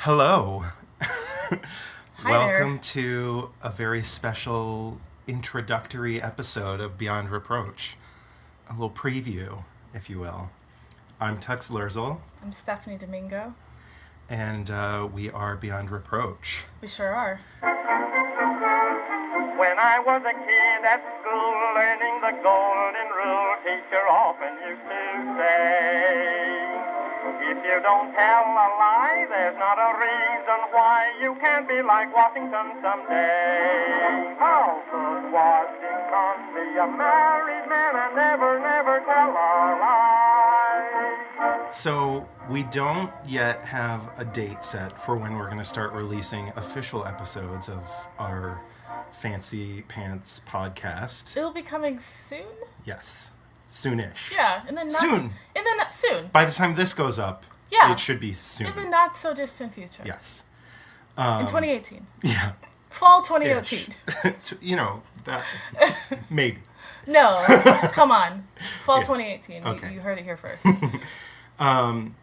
Hello. Hi Welcome there. to a very special introductory episode of Beyond Reproach. A little preview, if you will. I'm Tux Lurzel, I'm Stephanie Domingo. and we are Beyond Reproach. We sure are. When I was a kid at school learning the golden rule, teacher often used to say, if you don't tell a lie, there's not a reason why you can't be like Washington someday. How could Washington be a married man and never tell a lie? So, we don't yet have a date set for when we're going to start releasing official episodes of our Fancy Pants podcast. It'll be coming soon. Yes. Soonish. Yeah, and then Soon. soon. By the time this goes up, Yeah. it should be soon. In the not so distant future. Yes. In 2018. Yeah. Fall 2018. You know, that maybe. No, come on. Fall Yeah. 2018. Okay. You heard it here first.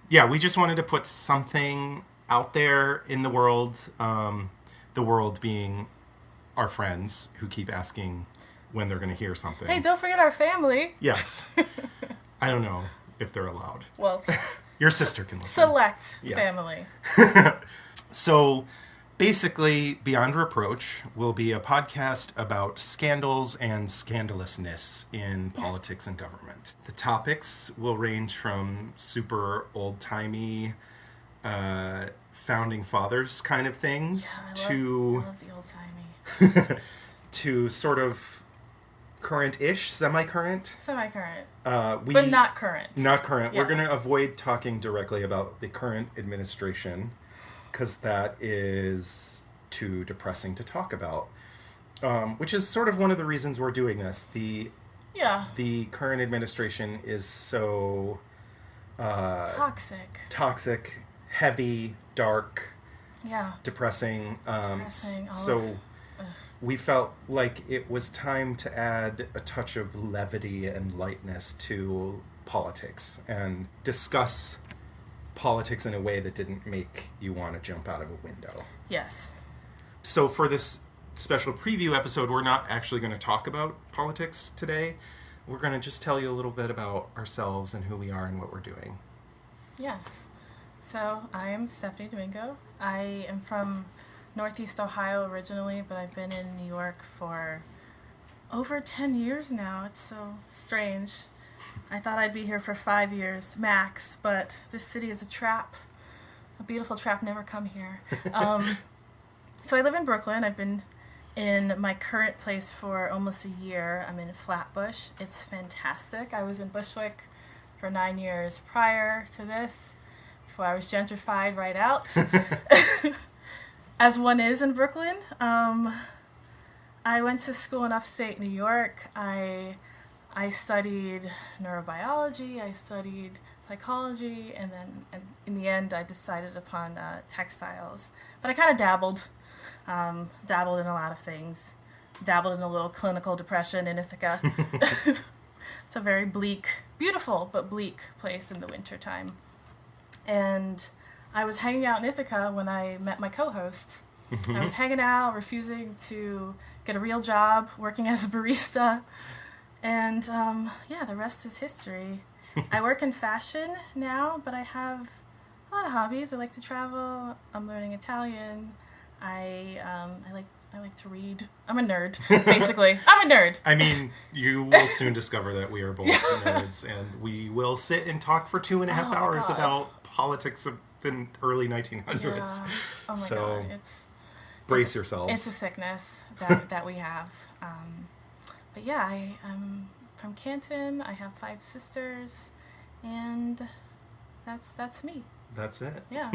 Yeah, we just wanted to put something out there in the world being our friends who keep asking when they're going to hear something. Hey, don't forget our family. Yes. I don't know if they're allowed. Well, Your sister can listen. select Yeah. family. So, basically, Beyond Reproach will be a podcast about scandals and scandalousness in politics and government. The topics will range from super old-timey, founding fathers kind of things I to love the old timey. to sort of current-ish, semi-current. Semi-current. We But not current. Not current. Yeah. We're going to avoid talking directly about the current administration because that is too depressing to talk about. Which is sort of one of the reasons we're doing this. The current administration is so Toxic. heavy, dark, Yeah. depressing. Depressing, So we felt like it was time to add a touch of levity and lightness to politics and discuss politics in a way that didn't make you want to jump out of a window. Yes. So for this special preview episode, we're not actually going to talk about politics today. We're going to just tell you a little bit about ourselves and who we are and what we're doing. Yes. So, I am Stephanie Domingo. I am from Northeast Ohio originally, but I've been in New York for over 10 years now. It's so strange. I thought I'd be here for 5 years max, but this city is a trap. A beautiful trap, never come here. So I live in Brooklyn. I've been in my current place for almost a year. I'm in Flatbush. It's fantastic. I was in Bushwick for 9 years prior to this, before I was gentrified right out, as one is in Brooklyn. I went to school in upstate New York. I studied neurobiology, I studied psychology, and then in the end I decided upon textiles. But I kind of dabbled in a lot of things. Dabbled in a little clinical depression in Ithaca. It's a very bleak, beautiful, but bleak place in the wintertime. And I was hanging out in Ithaca when I met my co-host. I was hanging out, refusing to get a real job, working as a barista. And the rest is history. I work in fashion now, but I have a lot of hobbies. I like to travel. I'm learning Italian. I like to read. I'm a nerd, basically. I'm a nerd. I mean, you will soon discover that we are both nerds, and we will sit and talk for 2.5 hours God. about politics of the early 1900s. Yeah. Oh my So, God. brace yourselves. It's a sickness that we have. But yeah, I'm from Canton. I have 5 sisters, and that's me. That's it. Yeah.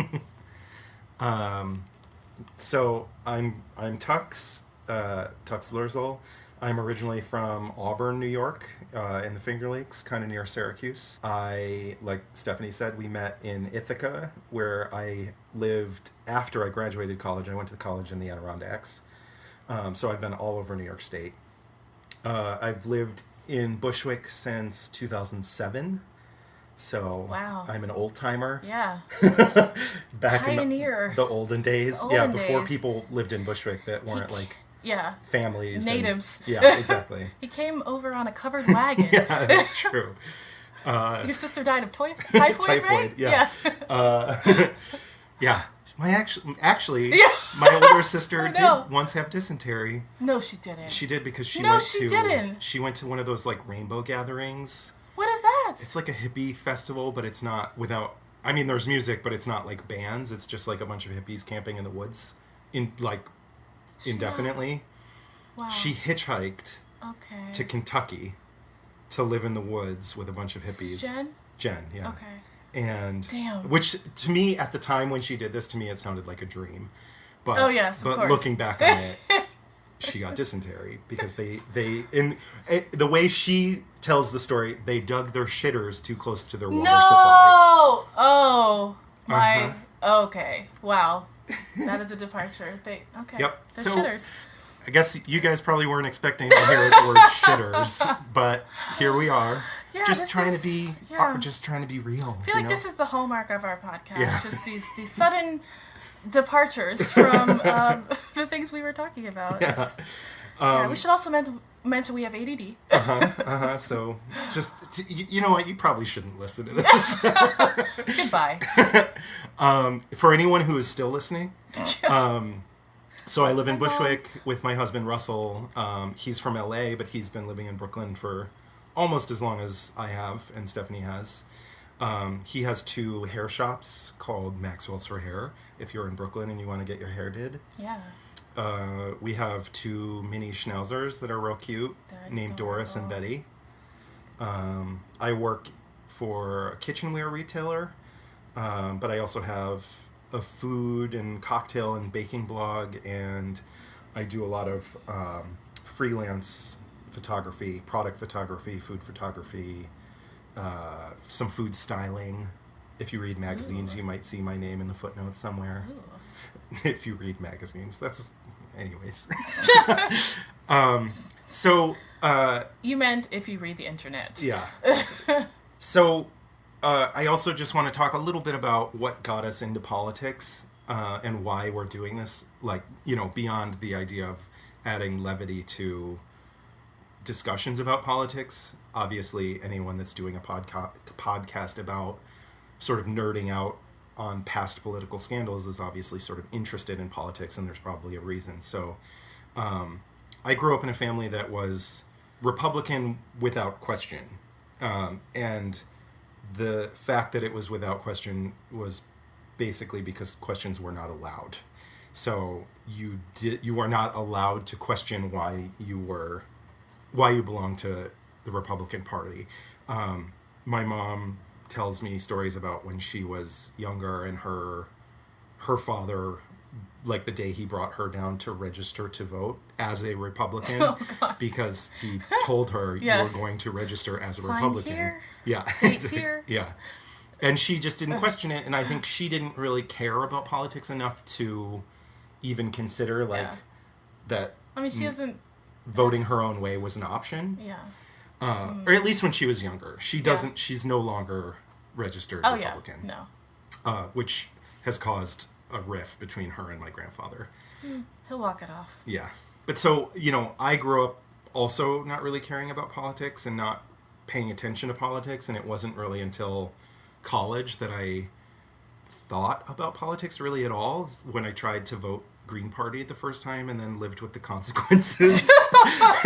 So I'm Tux Lurzel. I'm originally from Auburn, New York, in the Finger Lakes, kind of near Syracuse. Like Stephanie said, we met in Ithaca, where I lived after I graduated college. I went to college in the Adirondacks. So I've been all over New York State. I've lived in Bushwick since 2007. So wow. I'm an old timer. Yeah. Back Pioneer. in the olden days. The olden before days. people lived in Bushwick that weren't like yeah. families. Natives. Yeah, exactly. He came over on a covered wagon. Yeah, that's true. Your sister died of typhoid, right? Yeah. Yeah. Actually, my older sister did once have dysentery. No, she didn't. She did because she didn't. She went to one of those like rainbow gatherings. What is that? It's like a hippie festival, but it's not without. I mean, there's music, but it's not like bands. It's just like a bunch of hippies camping in the woods, indefinitely. Wow. She hitchhiked to Kentucky to live in the woods with a bunch of hippies. Jen, yeah. Okay. And damn. Which to me at the time when she did this to me it sounded like a dream. But of course. Looking back on it, she got dysentery because they the way she tells the story, they dug their shitters too close to their water supply. Oh my. Okay. Wow. That is a departure. Okay. Yep. They're shitters. I guess you guys probably weren't expecting to hear the word shitters, but here we are. Yeah, just trying to be real. I feel like this is the hallmark of our podcast. Yeah. Just these sudden departures from the things we were talking about. Yeah. We should also mention we have ADD. So just you know what, you probably shouldn't listen to this. Goodbye. For anyone who is still listening, so I live in Bushwick with my husband Russell. He's from LA, but he's been living in Brooklyn for almost as long as I have and Stephanie has. He has 2 hair shops called Maxwell's for Hair if you're in Brooklyn and you want to get your hair did. Yeah. We have 2 mini schnauzers that are real cute, named Doris and Betty. I work for a kitchenware retailer, but I also have a food and cocktail and baking blog, and I do a lot of freelance photography, product photography, food photography, some food styling. If you read magazines, you might see my name in the footnotes somewhere. If you read magazines, anyways. You meant if you read the internet. Yeah. So, I also just want to talk a little bit about what got us into politics, and why we're doing this, beyond the idea of adding levity to discussions about politics. Obviously, anyone that's doing a podcast about sort of nerding out on past political scandals is obviously sort of interested in politics, and there's probably a reason. So I grew up in a family that was Republican without question. And the fact that it was without question was basically because questions were not allowed. So you are not allowed to question why you belong to the Republican Party. My mom tells me stories about when she was younger and her father, like the day he brought her down to register to vote as a Republican, because he told her you were going to register as a Republican. Here. Yeah. Date here. Yeah. And she just didn't question it, and I think she didn't really care about politics enough to even consider that. I mean, she doesn't. Voting her own way was an option. Yeah. Or at least when she was younger. She doesn't. Yeah. She's no longer registered Republican. Yeah. No. Which has caused a rift between her and my grandfather. He'll walk it off. Yeah. But so, I grew up also not really caring about politics and not paying attention to politics, and it wasn't really until college that I thought about politics really at all, when I tried to vote Green Party the first time and then lived with the consequences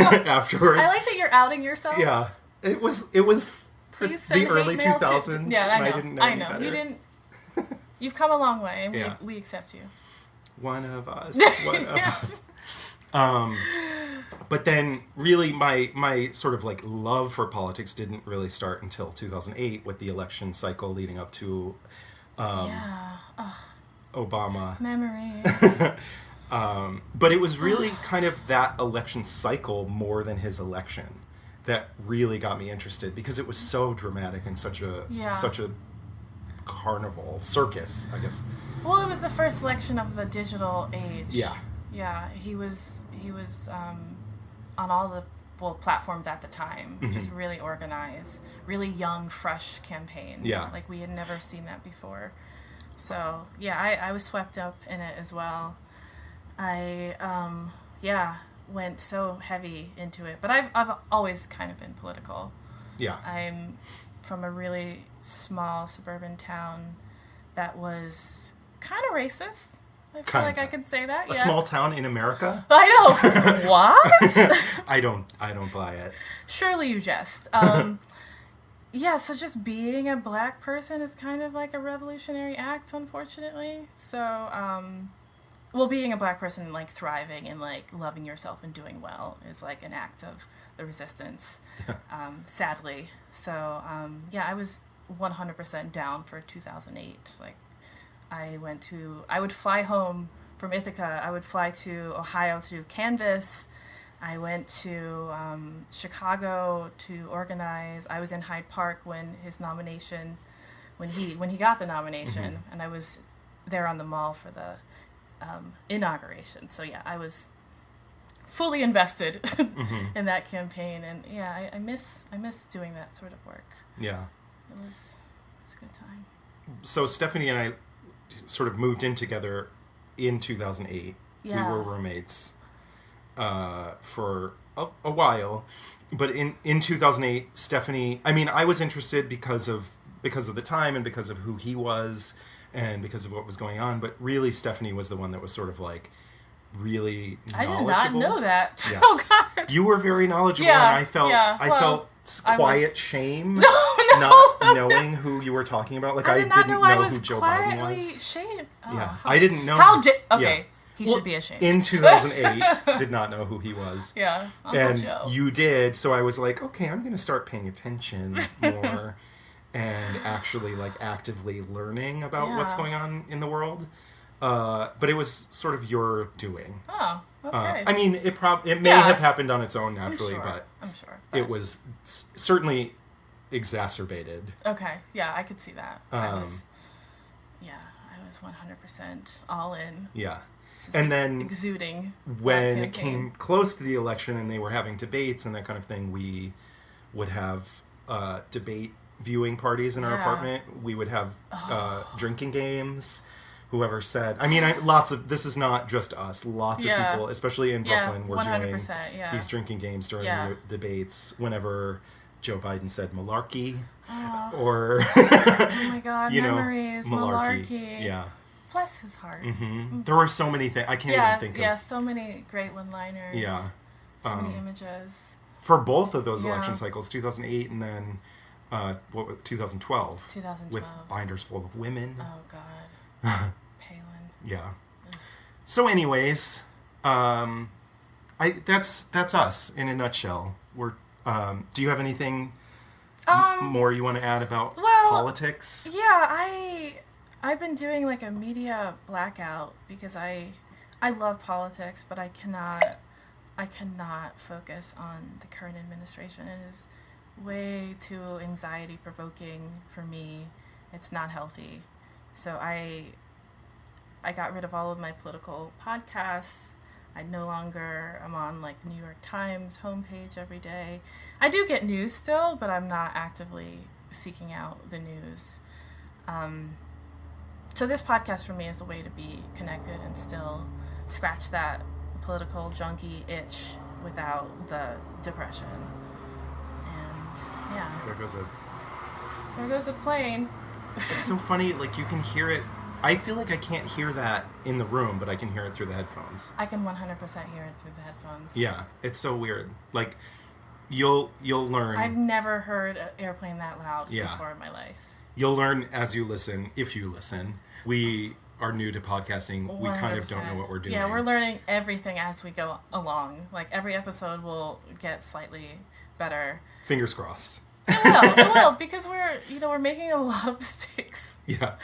afterwards. I like that you're outing yourself. Yeah. It was the early 2000s. Yeah, I know. I didn't know any better. You didn't. You've come a long way, and we accept you. One of us. One of us. But then really my sort of like love for politics didn't really start until 2008 with the election cycle leading up to Obama. Memories. But it was really kind of that election cycle more than his election that really got me interested, because it was so dramatic and such a carnival circus, I guess. Well, it was the first election of the digital age. Yeah. Yeah, he was on all the platforms at the time. Just really organized, really young, fresh campaign. Yeah. Like we had never seen that before. So yeah, I was swept up in it as well. I went so heavy into it, but I've always kind of been political. Yeah. I'm from a really small suburban town that was kind of racist. I feel like I could say that. A small town in America? I know. What? I don't buy it. Surely you jest. Yeah, so just being a black person is kind of like a revolutionary act, unfortunately. So, being a black person, like, thriving and, like, loving yourself and doing well is, like, an act of the resistance, sadly. So, I was 100% down for 2008. Like, I would fly home from Ithaca. I would fly to Ohio to do Canvas. I went to Chicago to organize. I was in Hyde Park when he got the nomination, and I was there on the mall for the inauguration. So yeah, I was fully invested in that campaign, and yeah, I miss doing that sort of work. Yeah, it was a good time. So Stephanie and I sort of moved in together in 2008. Yeah. We were roommates for a while, but in 2008, Stephanie, I mean, I was interested because of the time and because of who he was and because of what was going on, but really Stephanie was the one that was sort of like really knowledgeable. I did not know that. Yes. Oh God. You were very knowledgeable, and I felt quiet shame not knowing who you were talking about. Like I didn't know who Joe Biden was. Shame. Oh, yeah, I didn't know. Okay. He should be ashamed. In 2008, did not know who he was. Yeah, Uncle and Joe. You did, so I was like, okay, I'm going to start paying attention more and actually like actively learning about what's going on in the world. But it was sort of your doing. Oh, okay. I mean, it may have happened on its own naturally, I'm sure. It was certainly exacerbated. Okay, yeah, I could see that. I was 100% all in. Yeah. And then exuding when it came close to the election and they were having debates and that kind of thing, we would have debate viewing parties in our apartment. We would have drinking games. Whoever said, I mean, this is not just us. Lots of people, especially in Brooklyn, were doing these drinking games during the debates whenever Joe Biden said malarkey or oh my God, memories, malarkey. Yeah. Bless his heart. Mm-hmm. There were so many things. I can't even think of. Yeah, so many great one-liners. Yeah. So many images. For both of those election cycles, 2008 and then 2012. 2012. With binders full of women. Oh, God. Palin. Yeah. Ugh. So anyways, that's us in a nutshell. We're do you have anything more you want to add about politics? Yeah, I've been doing like a media blackout because I love politics, but I cannot focus on the current administration. It is way too anxiety provoking for me. It's not healthy. So I got rid of all of my political podcasts. I no longer am on like the New York Times homepage every day. I do get news still, but I'm not actively seeking out the news. So this podcast for me is a way to be connected and still scratch that political junkie itch without the depression. And yeah. There goes a plane. It's so funny, like you can hear it. I feel like I can't hear that in the room, but I can hear it through the headphones. I can 100% hear it through the headphones. Yeah, it's so weird. Like you'll learn. I've never heard an airplane that loud before in my life. You'll learn as you listen, if you listen. We are new to podcasting. 100%. We kind of don't know what we're doing. Yeah, we're learning everything as we go along. Like every episode will get slightly better. Fingers crossed. It will, because we're making a lot of mistakes. Yeah.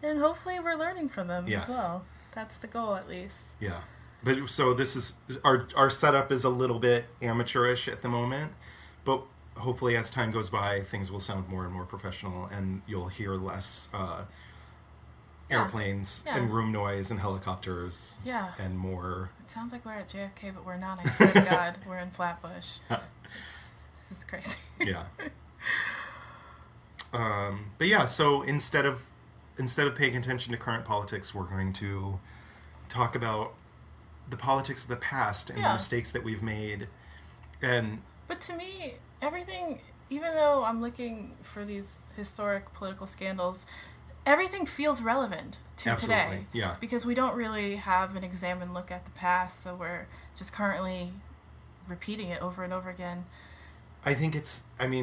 And hopefully we're learning from them as well. That's the goal, at least. Yeah. But so this is our setup is a little bit amateurish at the moment, but hopefully as time goes by, things will sound more and more professional, and you'll hear less airplanes Yeah. and room noise and helicopters Yeah. and more. It sounds like we're at JFK, but we're not. I swear to God, we're in Flatbush. This is crazy. Yeah. But yeah, so instead of paying attention to current politics, we're going to talk about the politics of the past and the mistakes that we've made. But to me, everything, even though I'm looking for these historic political scandals, everything feels relevant to today. Yeah. Because we don't really have an examined look at the past, so we're just currently repeating it over and over again. I think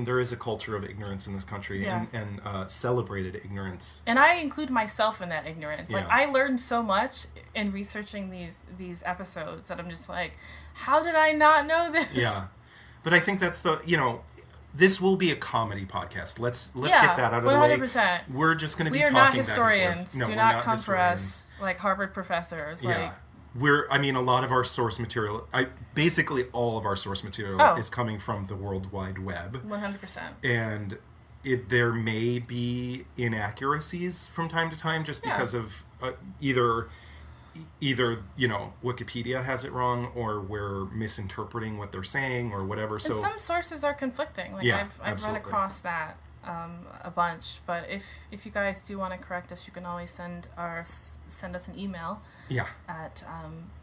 there is a culture of ignorance in this country and celebrated ignorance. And I include myself in that ignorance. Like, Yeah. I learned so much in researching these episodes that I'm just like, how did I not know this? Yeah. But I think that's this will be a comedy podcast. Let's get that out of 100%. the way. We're just going to be We are talking not back and historians. forth. No, Do we're not come for historians. us like Harvard professors. Yeah. Like, A lot of our source material, basically all of our source material is coming from the World Wide Web. 100%. And there may be inaccuracies from time to time just because of either Wikipedia has it wrong or we're misinterpreting what they're saying or whatever. And So some sources are conflicting. Like, I've run across that a bunch. But if you guys do want to correct us, you can always send us an email. Yeah. At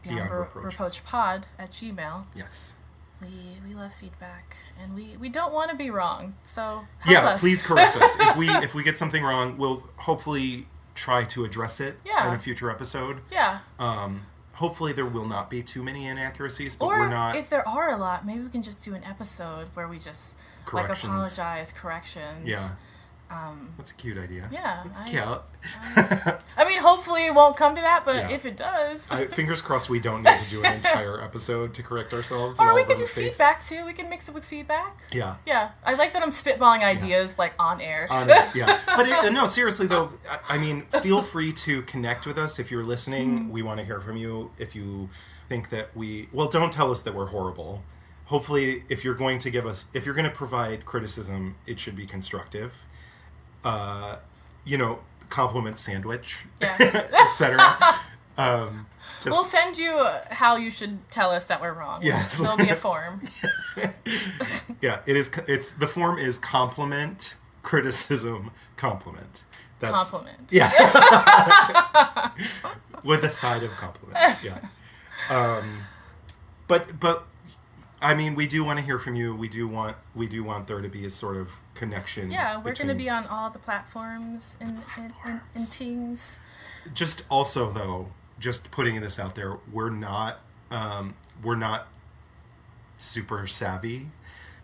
beyondreproachpod beyondreproachpod@gmail. Yes. We love feedback, and we don't want to be wrong. So help us. Please correct us. If we get something wrong, we'll hopefully try to address it in a future episode. Yeah. Hopefully there will not be too many inaccuracies, but or we're not. If there are a lot, maybe we can just do an episode where we just Corrections. apologize, corrections. Yeah. That's a cute idea. Yeah. It's cute. I mean, hopefully it won't come to that, but if it does. Fingers crossed we don't need to do an entire episode to correct ourselves. Or we could do feedback too. We can mix it with feedback. Yeah. Yeah. I like that I'm spitballing ideas like on air. Yeah. But no, seriously though, feel free to connect with us if you're listening. Mm-hmm. We want to hear from you. If you think that don't tell us that we're horrible. Hopefully, if you're going to provide criticism, it should be constructive. Compliment sandwich, etc. We'll send you how you should tell us that we're wrong. Yes. There'll be a form. Yeah, the form is compliment, criticism, compliment. Compliment. Yeah. With a side of compliment. Yeah. But we do want to hear from you. We do want there to be a sort of connection. Yeah, we're going to be on all the platforms and things. Just also though, just putting this out there, we're not super savvy.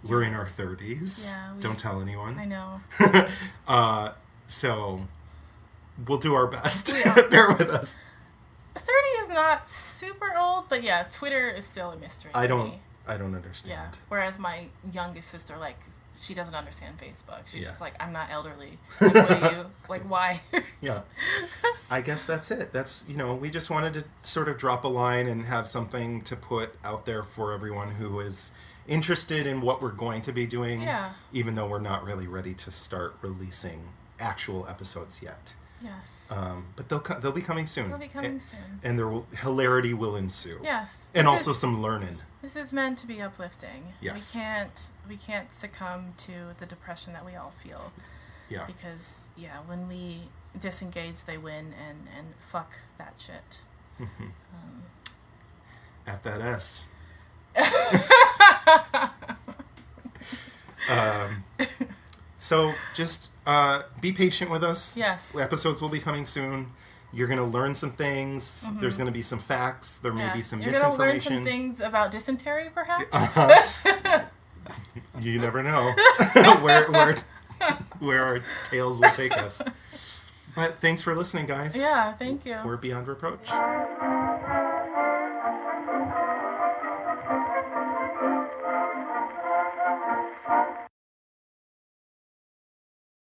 We're in our 30s. Yeah, don't tell anyone. I know. So we'll do our best. Bear with us. 30 is not super old, but yeah, Twitter is still a mystery to me. I don't understand. Yeah. Whereas my youngest sister, she doesn't understand Facebook. She's just like, I'm not elderly. Like, what are you? Like, why? Yeah. I guess that's it. That's, we just wanted to sort of drop a line and have something to put out there for everyone who is interested in what we're going to be doing. Yeah. Even though we're not really ready to start releasing actual episodes yet. Yes. But they'll be coming soon. And hilarity will ensue. Yes. And also some learning. This is meant to be uplifting. Yes. We can't succumb to the depression that we all feel. Yeah. Because when we disengage, they win, and fuck that shit. Mm-hmm. F that S. So just be patient with us. Yes. Episodes will be coming soon. You're going to learn some things. Mm-hmm. There's going to be some facts. There may be some misinformation. You're going to learn some things about dysentery, perhaps? You never know where our tales will take us. But thanks for listening, guys. Yeah, thank you. We're Beyond Reproach.